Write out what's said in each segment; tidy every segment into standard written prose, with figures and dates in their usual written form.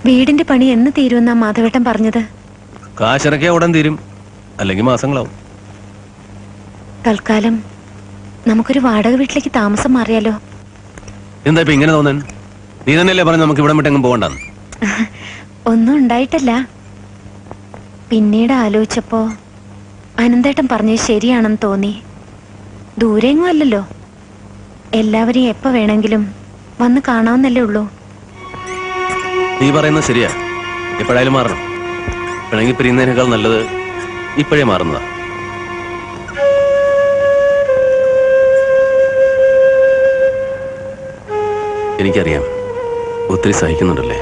വീടിന്റെ പണി എന്ന് തീരുമെന്നാ മാധവേട്ടൻ പറഞ്ഞത്? കാശിറക്കിയ ഉടൻ തീരും, അല്ലെങ്കിൽ മാസങ്ങളാവും. തൽക്കാലം നമുക്കൊരു വാടക വീട്ടിലേക്ക് താമസം മാറിയാലോ? എന്താ ഇപ്പൊ ഇങ്ങനെ തോന്നാൻ? നീ തന്നെയല്ലേ പറഞ്ഞു നമുക്ക് ഇവിടെ വിട്ടെങ്ങും പോകണ്ടെന്ന്. ഒന്നും ഉണ്ടായിട്ടല്ല. പിന്നീട് ആലോചിച്ചപ്പോ അനന്തേട്ടൻ പറഞ്ഞത് ശരിയാണെന്ന് തോന്നി. ദൂരെങ്ങും അല്ലല്ലോ, എല്ലാവരെയും എപ്പോ വേണമെങ്കിലും വന്ന് കാണാവുന്നല്ലേ ഉള്ളൂ. നീ പറയുന്നത് ശരിയാ. എപ്പോഴായാലും മാറണം. വേണമെങ്കിൽ പിരിയുന്നതിനേക്കാൾ നല്ലത് ഇപ്പോഴേ മാറുന്നതാ. എനിക്കറിയാം, ഒത്തിരി സഹിക്കുന്നുണ്ടല്ലേ.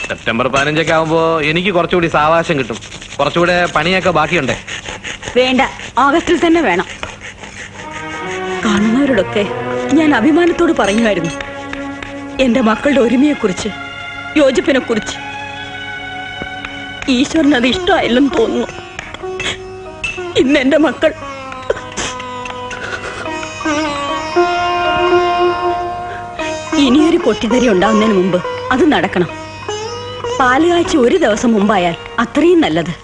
സെപ്റ്റംബർ 15 ആവുമ്പോ എനിക്ക് കുറച്ചുകൂടി സാവകാശം കിട്ടും. കുറച്ചുകൂടെ പണിയൊക്കെ ബാക്കിയുണ്ടേ. വേണ്ട, ആഗസ്റ്റിൽ തന്നെ വേണം. കാണുന്നവരോടൊക്കെ ഞാൻ അഭിമാനത്തോട് പറയുമായിരുന്നു എന്റെ മക്കളുടെ ഒരുമയെക്കുറിച്ച്, യോജിപ്പിനെ കുറിച്ച്. ഈശ്വരന് അത് ഇഷ്ടമായില്ലെന്ന് തോന്നുന്നു. ഇന്ന് എന്റെ മക്കൾ ഇനിയൊരു പൊട്ടിത്തെറി ഉണ്ടാകുന്നതിന് മുമ്പ് അത് നടക്കണം. പാലുകാഴ്ച ഒരു ദിവസം മുമ്പായാൽ അത്രയും നല്ലത്.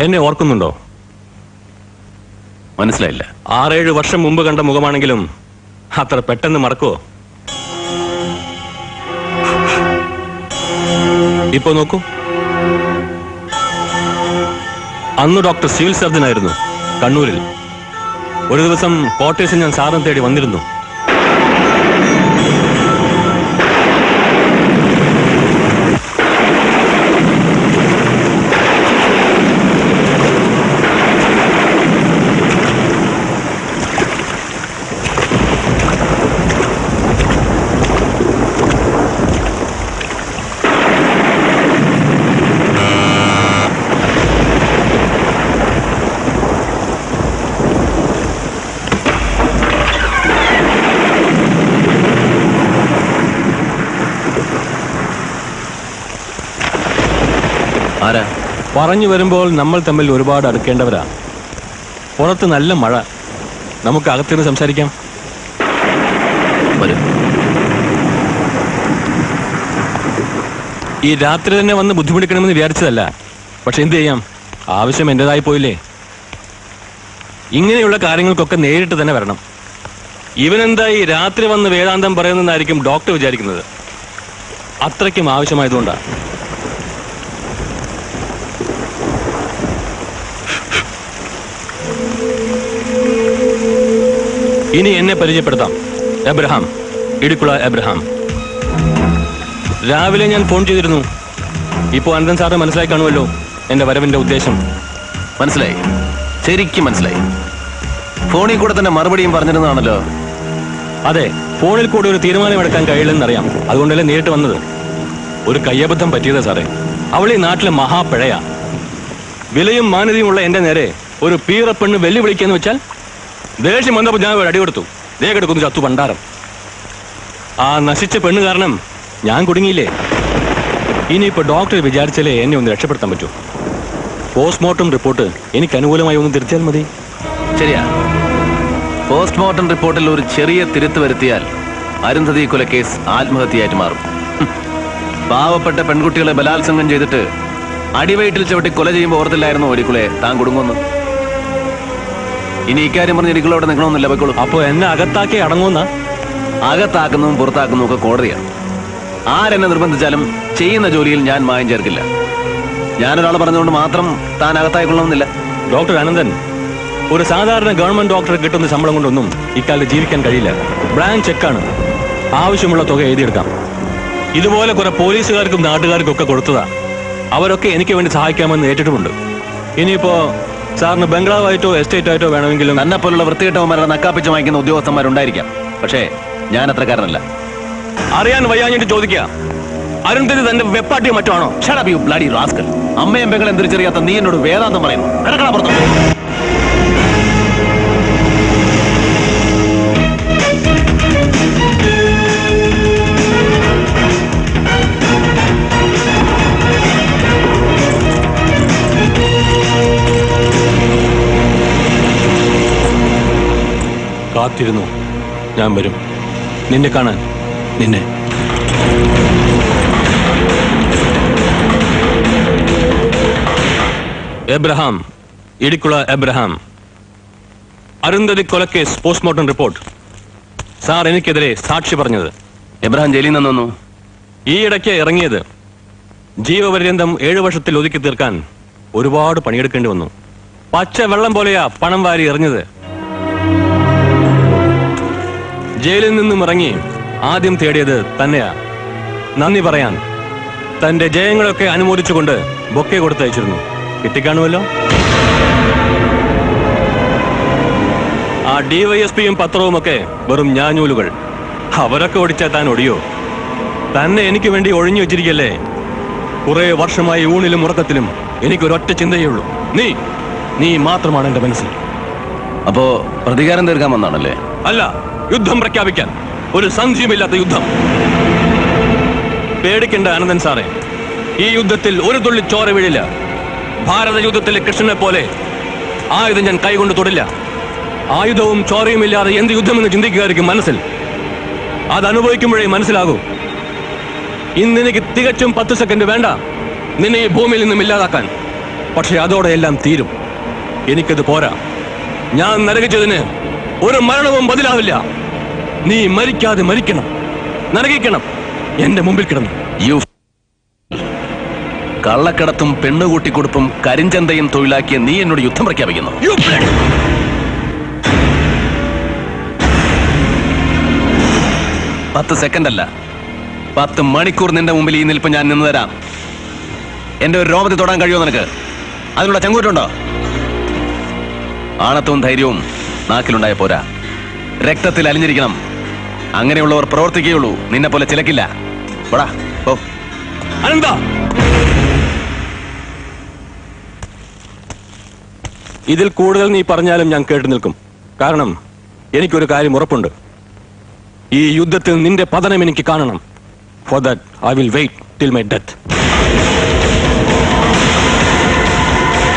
എന്നെ ഓർക്കുന്നുണ്ടോ? മനസ്സിലായില്ല. 6-7 വർഷം മുമ്പ് കണ്ട മുഖമാണെങ്കിലും അത്ര പെട്ടെന്ന് മറക്കുവോ? ഇപ്പൊ നോക്കൂ. അന്ന് ഡോക്ടർ സിവിൽ സർജൻ ആയിരുന്നു കണ്ണൂരിൽ. ഒരു ദിവസം കോട്ടേഴ്സിൽ ഞാൻ സാറിനെ തേടി വന്നിരുന്നു. പറഞ്ഞു വരുമ്പോൾ നമ്മൾ തമ്മിൽ ഒരുപാട് അടുക്കേണ്ടവരാ. പുറത്ത് നല്ല മഴ, നമുക്ക് അകത്തിരുന്ന് സംസാരിക്കാം. ഈ രാത്രി തന്നെ വന്ന് ബുദ്ധിമുട്ടിക്കണമെന്ന് വിചാരിച്ചതല്ല, പക്ഷെ എന്ത് ചെയ്യാം, ആവശ്യം എന്റേതായി പോയില്ലേ. ഇങ്ങനെയുള്ള കാര്യങ്ങൾക്കൊക്കെ നേരിട്ട് തന്നെ വരണം. ഇവനെന്താ ഈ രാത്രി വന്ന് വേദാന്തം പറയുന്നതായിരിക്കും ഡോക്ടർ വിചാരിക്കുന്നത്. അത്രയ്ക്കും ആവശ്യമായതുകൊണ്ടാണ്. ഇനി എന്നെ പരിചയപ്പെടുത്താം. Abraham, Idicula Abraham. രാവിലെ ഞാൻ ഫോൺ ചെയ്തിരുന്നു. ഇപ്പോ അനന്തൻ സാറിന് മനസ്സിലായി കാണുമല്ലോ എന്റെ വരവിന്റെ ഉദ്ദേശം. മനസ്സിലായി, ശരിക്കും മനസ്സിലായി. ഫോണിൽ കൂടെ തന്നെ മറുപടിയും പറഞ്ഞിരുന്നതാണല്ലോ. അതെ, ഫോണിൽ കൂടെ ഒരു തീരുമാനം എടുക്കാൻ കഴിയില്ലെന്നറിയാം. അതുകൊണ്ടല്ലേ നേരിട്ട് വന്നത്. ഒരു കയ്യബദ്ധം പറ്റിയതാ സാറേ. അവളീ നാട്ടിലെ മഹാപ്പിഴയാ. വിലയും മാന്യതയുമുള്ള എന്റെ നേരെ ഒരു പീറപ്പെണ്ണ് വെല്ലുവിളിക്കാന്ന് വെച്ചാൽ ദേഷ്യം വന്നപ്പോൾ ഞാൻ ഒരു അടി കൊടുത്തു. ദേ കിടക്കുന്നു ചത്തു പണ്ടാരം. ആ നശിച്ച പെണ്ണ് കാരണം ഞാൻ കുടുങ്ങിയില്ലേ. ഇനിയിപ്പോ ഡോക്ടർ വിചാരിച്ചാലേ എന്നെ ഒന്ന് രക്ഷപ്പെടുത്താൻ പറ്റൂ. പോസ്റ്റ്മോർട്ടം റിപ്പോർട്ട് എനിക്ക് അനുകൂലമായി ഒന്ന് തിരിച്ചാൽ മതി. ശരിയാ. പോസ്റ്റ്മോർട്ടം റിപ്പോർട്ടിൽ ഒരു ചെറിയ തിരുത്ത് വരുത്തിയാൽ അരുന്ധതി കൊലക്കേസ് ആത്മഹത്യയായിട്ട് മാറും. പാവപ്പെട്ട പെൺകുട്ടികളെ ബലാത്സംഗം ചെയ്തിട്ട് അടിവയറ്റിൽ ചവിട്ടി കൊല ചെയ്യുമ്പോൾ ഓർത്തില്ലായിരുന്നു ഒരിക്കുളെ താൻ കുടുങ്ങുന്നു. ഇനി ഇക്കാര്യം പറഞ്ഞ് എനിക്കുള്ള അവിടെ നിൽക്കണമെന്നില്ല, പോയിക്കോളൂ. അപ്പൊ എന്നെ അകത്താക്കി അടങ്ങുന്ന അകത്താക്കുന്നതും പുറത്താക്കുന്നതും ഒക്കെ കോടതിയാണ്. ആരെന്നെ നിർബന്ധിച്ചാലും ചെയ്യുന്ന ജോലിയിൽ ഞാൻ മായം ചേർക്കില്ല. ഞാനൊരാൾ പറഞ്ഞുകൊണ്ട് മാത്രം താൻ അകത്തായിക്കൊള്ളണമെന്നില്ല. ഡോക്ടർ അനന്തൻ, ഒരു സാധാരണ ഗവൺമെന്റ് ഡോക്ടറെ കിട്ടുന്ന ശമ്പളം കൊണ്ടൊന്നും ഇക്കാലത്ത് ജീവിക്കാൻ കഴിയില്ല. ബ്ലാങ്ക് ചെക്കാണ്, ആവശ്യമുള്ള തുക എഴുതിയെടുക്കാം. ഇതുപോലെ കുറെ പോലീസുകാർക്കും നാട്ടുകാർക്കും ഒക്കെ കൊടുത്തതാ. അവരൊക്കെ എനിക്ക് വേണ്ടി സഹായിക്കാമെന്ന് ഏറ്റിട്ടുമുണ്ട്. ഇനിയിപ്പോ സാറിന് ബംഗ്ലാവായിട്ടോ എസ്റ്റേറ്റ് ആയിട്ടോ വേണമെങ്കിലും തന്നെ പോലുള്ള വൃത്തികെട്ടവന്മാരുടെ നക്കാപ്പിച്ച് വാങ്ങിക്കുന്ന ഉദ്യോഗസ്ഥന്മാരുണ്ടായിരിക്കാം. പക്ഷേ ഞാൻ അത്രക്കാരനല്ല. അറിയാൻ വയ്യാഞ്ഞിട്ട് ചോദിക്കുക, അരുന്ധതി തന്റെ വെപ്പാട്ടിയോ മറ്റോ ആണോ? Shut up, you bloody rascal. അമ്മയും പെങ്ങളെ തിരിച്ചറിയാത്ത നീ എന്നോട് വേദാന്തം പറയുന്നു. നടക്കണ പുറത്ത്. കാത്തിരുന്നു, ഞാൻ വരും നിന്നെ കാണാൻ. നിന്നെ എബ്രഹാം, ഇടിക്കുള എബ്രഹാം. അരുന്ധതി കൊലക്കേസ് പോസ്റ്റ്മോർട്ടം റിപ്പോർട്ട്. സാർ എനിക്കെതിരെ സാക്ഷി പറഞ്ഞത്. എബ്രഹാം ജയിലിൽ നിന്ന് വന്നു. ഈ ഇടയ്ക്ക് ഇറങ്ങിയത്. ജീവപര്യന്തം 7 വർഷത്തിൽ ഒതുക്കി തീർക്കാൻ ഒരുപാട് പണിയെടുക്കേണ്ടി വന്നു. പച്ച വെള്ളം പോലെയാ പണം വാരി എറിഞ്ഞത്. ജയിലിൽ നിന്നും ഇറങ്ങി ആദ്യം തേടിയത് തന്നെയാ. നന്ദി പറയാൻ തന്റെ ജയങ്ങളൊക്കെ അനുമോദിച്ചുകൊണ്ട് ബൊക്കെ കൊടുത്തയച്ചിരുന്നു. കിട്ടിക്കാണുമല്ലോ. ആ ഡിവൈഎസ്പിയും പത്രവും ഒക്കെ വെറും ഞാഞ്ഞൂലുകൾ. അവരൊക്കെ ഓടിച്ചാൽ താൻ ഒടിയോ? തന്നെ എനിക്ക് വേണ്ടി ഒഴിഞ്ഞു വെച്ചിരിക്കല്ലേ. കുറെ വർഷമായി ഊണിലും ഉറക്കത്തിലും എനിക്കൊരൊറ്റ ചിന്തയേ ഉള്ളൂ, നീ മാത്രമാണ് എന്റെ മനസ്സിൽ. അപ്പോ പ്രതികാരം തീർക്കാൻ വന്നാണല്ലേ? അല്ല, യുദ്ധം പ്രഖ്യാപിക്കാൻ. ഒരു സംശയമില്ലാത്ത യുദ്ധം. പേടിക്കേണ്ട അനന്തൻ സാറേ, ഈ യുദ്ധത്തിൽ ഒരു തുള്ളി ചോര വീഴില്ല. ഭാരത യുദ്ധത്തിലെ കൃഷ്ണനെ പോലെ ആയുധം ഞാൻ കൈകൊണ്ട് തൊടില്ല. ആയുധവും ചോരയും ഇല്ലാതെ എന്ത് യുദ്ധമെന്ന് ചിന്തിക്കുകയായിരിക്കും മനസ്സിൽ. അത് അനുഭവിക്കുമ്പോഴേ മനസ്സിലാകൂ. ഇന്ന് എനിക്ക് തികച്ചും 10 സെക്കൻഡ് വേണ്ട നിന്നെ ഈ ഭൂമിയിൽ നിന്നും ഇല്ലാതാക്കാൻ. പക്ഷെ അതോടെ എല്ലാം തീരും. എനിക്കത് പോരാ. ഞാൻ നരകിച്ചതിന് ഒരു മരണവും ബദലാവില്ല. നീ മരിക്കാതെ മരിക്കണം, നരകിക്കണം എന്റെ മുമ്പിൽ കിടന്നു. കള്ളക്കടത്തും പെണ്ണുകൂട്ടിക്കൊടുപ്പും കരിഞ്ചന്തയും തൊഴിലാക്കിയ നീ എന്നോട് യുദ്ധം പ്രഖ്യാപിക്കുന്നു. 10 സെക്കൻഡ് അല്ല, 10 മണിക്കൂർ നിന്റെ മുമ്പിൽ ഈ നിൽപ്പ് ഞാൻ നിന്ന് തരാം. എന്റെ ഒരു രോമത്തിൽ തൊടാൻ കഴിയുമോ നിനക്ക്? അതിനുള്ള ചങ്കൂറ്റുണ്ടോ? ആണത്വവും ധൈര്യവും നാക്കിലുണ്ടായ പോരാ, രക്തത്തിൽ അലിഞ്ഞിരിക്കണം. അങ്ങനെയുള്ളവർ പ്രവർത്തിക്കുകയുള്ളൂ, നിന്നെ പോലെ ചിലക്കില്ല. പോടാ, പോ. അനന്ത, ഇതിൽ കൂടുതൽ നീ പറഞ്ഞാലും ഞാൻ കേട്ടു നിൽക്കും. കാരണം എനിക്കൊരു കാര്യം ഉറപ്പുണ്ട്. ഈ യുദ്ധത്തിൽ നിന്റെ പതനം എനിക്ക് കാണണം. For that I will wait till my death.